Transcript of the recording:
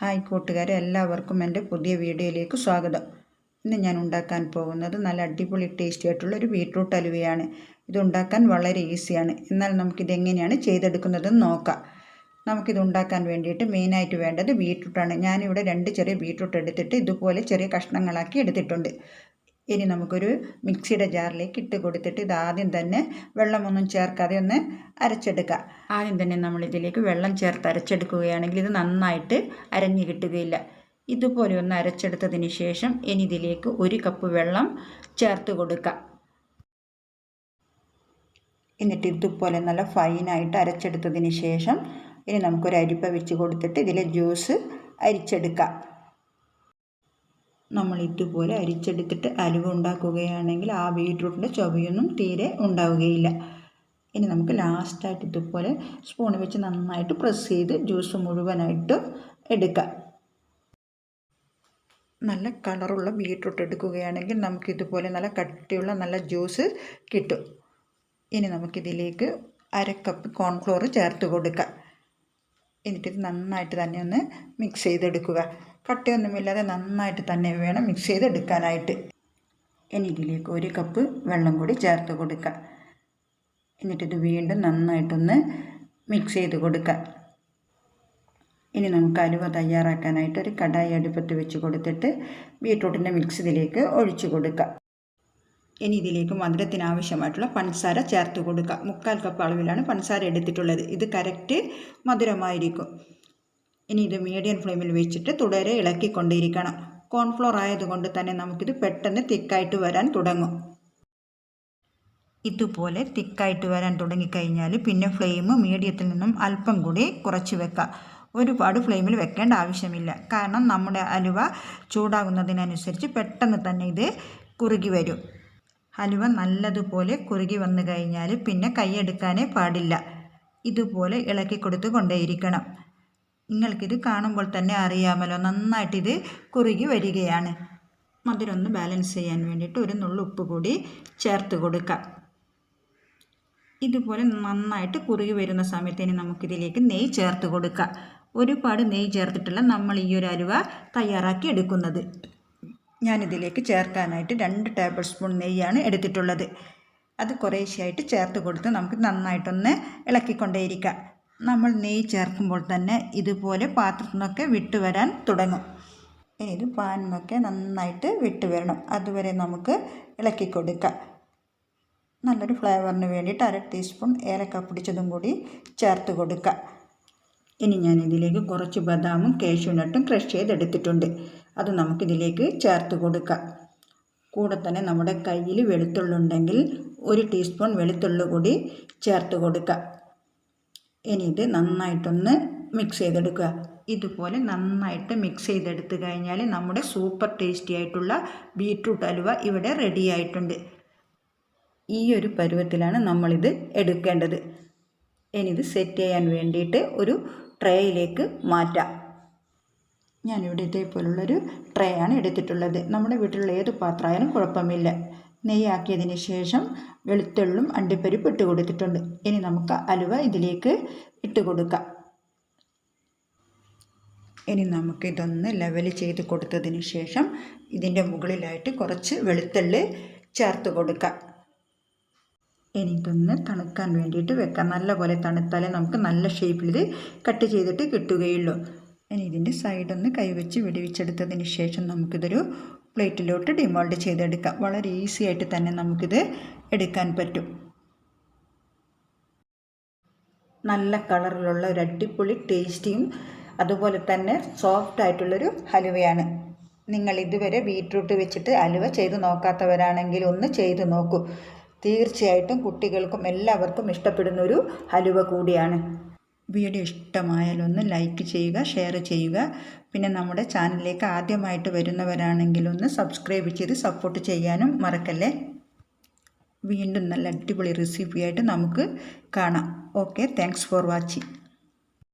Hi കൂട്ടുകാരെ, എല്ലാവർക്കും എൻ്റെ പുതിയ വീഡിയോയിലേക്ക് സ്വാഗതം. ഇന്ന് ഞാൻ ഉണ്ടാക്കാൻ പോകുന്നത് നല്ല അടിപൊളി ടേസ്റ്റി ആയിട്ടുള്ള ഒരു ബീട്രൂട്ട് ഹലുവയാണ്. ഇത് ഉണ്ടാക്കാൻ വളരെ ഈസിയാണ്. എന്നാൽ നമുക്കിതെങ്ങനെയാണ് ചെയ്തെടുക്കുന്നതെന്ന് നോക്കാം. നമുക്കിത് ഉണ്ടാക്കാൻ വേണ്ടിയിട്ട് മെയിനായിട്ട് വേണ്ടത് ബീട്രൂട്ടാണ്. ഞാനിവിടെ 2 ചെറിയ ബീട്രൂട്ട് എടുത്തിട്ട് ഇതുപോലെ ചെറിയ കഷ്ണങ്ങളാക്കി എടുത്തിട്ടുണ്ട്. ഇനി നമുക്കൊരു മിക്സിയുടെ ജാറിലേക്ക് ഇട്ട് കൊടുത്തിട്ട് ഇത് ആദ്യം തന്നെ വെള്ളമൊന്നും ചേർക്കാതെ ഒന്ന് അരച്ചെടുക്കുക. ആദ്യം തന്നെ നമ്മളിതിലേക്ക് വെള്ളം ചേർത്ത് അരച്ചെടുക്കുകയാണെങ്കിൽ ഇത് നന്നായിട്ട് അരഞ്ഞു കിട്ടുകയില്ല. ഇതുപോലെ ഒന്ന് അരച്ചെടുത്തതിന് ശേഷം ഇനി ഇതിലേക്ക് 1 കപ്പ് വെള്ളം ചേർത്ത് കൊടുക്കുക. എന്നിട്ട് ഇതുപോലെ നല്ല ഫൈനായിട്ട് അരച്ചെടുത്തതിന് ശേഷം ഇനി നമുക്കൊരു അരിപ്പ വെച്ച് കൊടുത്തിട്ട് ഇതിലെ ജ്യൂസ് അരിച്ചെടുക്കാം. നമ്മൾ ഇതുപോലെ അരിച്ചെടുത്തിട്ട് ഹലുവ ഉണ്ടാക്കുകയാണെങ്കിൽ ആ ബീട്രൂട്ടിൻ്റെ ചൊവയൊന്നും തീരെ ഉണ്ടാവുകയില്ല. ഇനി നമുക്ക് ലാസ്റ്റായിട്ട് ഇതുപോലെ സ്പൂൺ വെച്ച് നന്നായിട്ട് പ്രസ് ചെയ്ത് ജ്യൂസ് മുഴുവനായിട്ട് എടുക്കാം. നല്ല കളറുള്ള ബീട്രൂട്ട് എടുക്കുകയാണെങ്കിൽ നമുക്കിതുപോലെ നല്ല കട്ടിയുള്ള നല്ല ജ്യൂസ് കിട്ടും. ഇനി നമുക്കിതിലേക്ക് 1/2 കപ്പ് കോൺഫ്ലോർ ചേർത്ത് കൊടുക്കാം. എന്നിട്ട് നന്നായിട്ട് തന്നെ ഒന്ന് മിക്സ് ചെയ്തെടുക്കുക. കട്ടിയൊന്നുമില്ലാതെ നന്നായിട്ട് തന്നെ വേണം മിക്സ് ചെയ്തെടുക്കാനായിട്ട്. ഇനി ഇതിലേക്ക് 1 കപ്പ് വെള്ളം കൂടി ചേർത്ത് കൊടുക്കുക. എന്നിട്ടിത് വീണ്ടും നന്നായിട്ടൊന്ന് മിക്സ് ചെയ്ത് കൊടുക്കുക. ഇനി നമുക്ക് ഹലുവ തയ്യാറാക്കാനായിട്ട് ഒരു കടായി അടുപ്പത്ത് വെച്ച് കൊടുത്തിട്ട് ബീട്രൂട്ടിൻ്റെ മിക്സ് ഇതിലേക്ക് ഒഴിച്ചു കൊടുക്കുക. ഇനി ഇതിലേക്ക് മധുരത്തിന് ആവശ്യമായിട്ടുള്ള പഞ്ചസാര ചേർത്ത് കൊടുക്കുക. 3/4 കപ്പ് അളവിലാണ് പഞ്ചസാര എടുത്തിട്ടുള്ളത്. ഇത് കറക്റ്റ് മധുരമായിരിക്കും. ഇനി ഇത് മീഡിയം ഫ്ലെയിമിൽ വെച്ചിട്ട് തുടരെ ഇളക്കിക്കൊണ്ടിരിക്കണം. കോൺഫ്ലോർ ആയതുകൊണ്ട് തന്നെ നമുക്കിത് പെട്ടെന്ന് തിക്കായിട്ട് വരാൻ തുടങ്ങും. ഇതുപോലെ തിക്കായിട്ട് വരാൻ തുടങ്ങിക്കഴിഞ്ഞാൽ പിന്നെ ഫ്ലെയിം മീഡിയത്തിൽ നിന്നും അല്പം കൂടി കുറച്ച് വെക്കാം. ഒരുപാട് ഫ്ലെയിമിൽ വെക്കേണ്ട ആവശ്യമില്ല. കാരണം നമ്മുടെ ഹലുവ ചൂടാകുന്നതിനനുസരിച്ച് പെട്ടെന്ന് തന്നെ ഇത് കുറുകി വരും. ഹലുവ നല്ലതുപോലെ കുറുകി വന്നു കഴിഞ്ഞാൽ പിന്നെ കൈയെടുക്കാനേ പാടില്ല. ഇതുപോലെ ഇളക്കി കൊടുത്ത് കൊണ്ടേയിരിക്കണം. നിങ്ങൾക്കിത് കാണുമ്പോൾ തന്നെ അറിയാമല്ലോ, നന്നായിട്ടിത് കുറുകി വരികയാണ്. മധുരം ഒന്ന് ബാലൻസ് ചെയ്യാൻ വേണ്ടിയിട്ട് ഒരു നുള്ളു ഉപ്പ് കൂടി ചേർത്ത് കൊടുക്കാം. ഇതുപോലെ നന്നായിട്ട് കുറുകി വരുന്ന സമയത്തിന് നമുക്കിതിലേക്ക് നെയ്യ് ചേർത്ത് കൊടുക്കാം. ഒരുപാട് നെയ്യ് ചേർത്തിട്ടുള്ള നമ്മൾ ഈ ഒരു ഹലുവ തയ്യാറാക്കി എടുക്കുന്നത്. ഞാനിതിലേക്ക് ചേർക്കാനായിട്ട് 2 ടേബിൾ സ്പൂൺ നെയ്യാണ് എടുത്തിട്ടുള്ളത്. അത് കുറേശ്ശെയായിട്ട് ചേർത്ത് കൊടുത്ത് നമുക്ക് നന്നായിട്ടൊന്ന് ഇളക്കിക്കൊണ്ടേയിരിക്കാം. നമ്മൾ നെയ്യ് ചേർക്കുമ്പോൾ തന്നെ ഇതുപോലെ പാത്രത്തിൽ നിന്നൊക്കെ വിട്ട് വരാൻ തുടങ്ങും. ഇനി ഇത് പാനിൽ നിന്നൊക്കെ നന്നായിട്ട് വിട്ട് വരണം. അതുവരെ നമുക്ക് ഇളക്കി കൊടുക്കാം. നല്ലൊരു ഫ്ലേവറിന് വേണ്ടിയിട്ട് 1/2 ടീസ്പൂൺ ഏലക്ക പൊടിച്ചതും കൂടി ചേർത്ത് കൊടുക്കുക. ഇനി ഞാനിതിലേക്ക് കുറച്ച് ബദാമും കാഷ്യൂനട്ടും ക്രഷ് ചെയ്തെടുത്തിട്ടുണ്ട്. അത് നമുക്കിതിലേക്ക് ചേർത്ത് കൊടുക്കാം. കൂടെ തന്നെ നമ്മുടെ കയ്യിൽ വെളുത്തുള്ളുണ്ടെങ്കിൽ 1 ടീസ്പൂൺ വെളുത്തുള്ളി കൂടി ചേർത്ത് കൊടുക്കുക. ഇനി ഇത് നന്നായിട്ടൊന്ന് മിക്സ് ചെയ്തെടുക്കുക. ഇതുപോലെ നന്നായിട്ട് മിക്സ് ചെയ്തെടുത്ത് കഴിഞ്ഞാൽ നമ്മുടെ സൂപ്പർ ടേസ്റ്റി ആയിട്ടുള്ള ബീട്രൂട്ട് ഹലുവ ഇവിടെ റെഡി ആയിട്ടുണ്ട്. ഈ ഒരു പരുവത്തിലാണ് നമ്മളിത് എടുക്കേണ്ടത്. ഇനി ഇത് സെറ്റ് ചെയ്യാൻ വേണ്ടിയിട്ട് ഒരു ട്രേയിലേക്ക് മാറ്റാം. ഞാനിവിടെ ഇതേപോലുള്ളൊരു ട്രേ ആണ് എടുത്തിട്ടുള്ളത്. നമ്മുടെ വീട്ടിലുള്ള ഏത് പാത്രമായാലും കുഴപ്പമില്ല. നെയ്യാക്കിയതിന് ശേഷം വെളുത്തുള്ളും അണ്ടിപ്പരിപ്പ് ഇട്ട് കൊടുത്തിട്ടുണ്ട്. ഇനി നമുക്ക് ഹലുവ ഇതിലേക്ക് ഇട്ട് കൊടുക്കാം. ഇനി നമുക്കിതൊന്ന് ലെവൽ ചെയ്ത് കൊടുത്തതിന് ശേഷം ഇതിൻ്റെ മുകളിലായിട്ട് കുറച്ച് വെളുത്തുള്ളി ചേർത്ത് കൊടുക്കാം. ഇനി ഇതൊന്ന് തണുക്കാൻ വേണ്ടിയിട്ട് വെക്കാം. നല്ലപോലെ തണുത്താലേ നമുക്ക് നല്ല ഷേപ്പിൽ ഇത് കട്ട് ചെയ്തിട്ട് കിട്ടുകയുള്ളൂ. ഇനി ഇതിൻ്റെ സൈഡൊന്ന് കൈവച്ച് വെടിവെച്ചെടുത്തതിന് ശേഷം നമുക്കിതൊരു പ്ലേറ്റിലോട്ട് ഡിമോൾഡ് ചെയ്തെടുക്കാം. വളരെ ഈസി ആയിട്ട് തന്നെ നമുക്കിത് എടുക്കാൻ പറ്റും. നല്ല കളറിലുള്ള ഒരു അടിപൊളി ടേസ്റ്റിയും അതുപോലെ തന്നെ സോഫ്റ്റ് ആയിട്ടുള്ളൊരു ഹലുവയാണ്. നിങ്ങൾ ഇതുവരെ ബീട്രൂട്ട് വെച്ചിട്ട് ഹലുവ ചെയ്ത് നോക്കാത്തവരാണെങ്കിൽ ഒന്ന് ചെയ്ത് നോക്കൂ. തീർച്ചയായിട്ടും കുട്ടികൾക്കും എല്ലാവർക്കും ഇഷ്ടപ്പെടുന്ന ഒരു ഹലുവ കൂടിയാണ്. വീഡിയോ ഇഷ്ടമായാലൊന്ന് ലൈക്ക് ചെയ്യുക, ഷെയർ ചെയ്യുക. പിന്നെ നമ്മുടെ ചാനലിലേക്ക് ആദ്യമായിട്ട് വരുന്നവരാണെങ്കിൽ ഒന്ന് സബ്സ്ക്രൈബ് ചെയ്ത് സപ്പോർട്ട് ചെയ്യാനും മറക്കല്ലേ. വീണ്ടും നല്ല അടിപൊളി റെസിപ്പിയായിട്ട് നമുക്ക് കാണാം. Okay, thanks for watching.